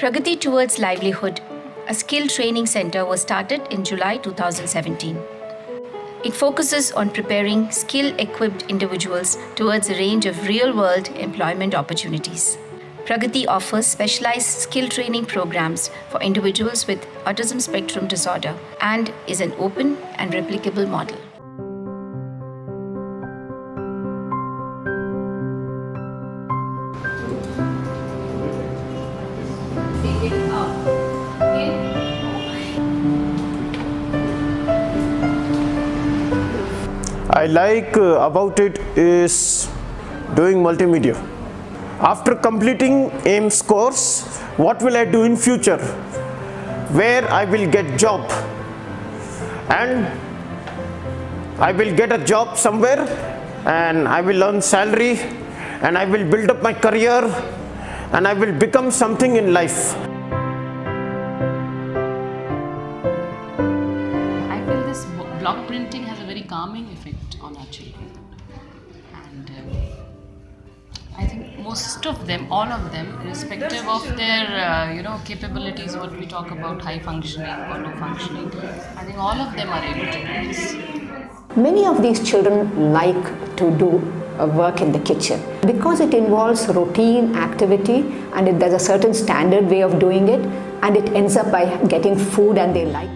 Pragati Towards Livelihood, a skill training center, was started in July 2017. It focuses on preparing skill-equipped individuals towards a range of real-world employment opportunities. Pragati offers specialized skill training programs for individuals with autism spectrum disorder and is an open and replicable model. I like about it is doing multimedia. After completing AIMS course, what will I do in future? Where I will get job, and I will get a job somewhere and I will earn salary and I will build up my career and I will become something in life. I feel this block printing has a very calming effect on our children, and I think most of them, all of them, irrespective of their capabilities, what we talk about high functioning or low functioning, I think all of them are able to do this. Many of these children like to do work in the kitchen because it involves routine activity and there's a certain standard way of doing it, and it ends up by getting food and they like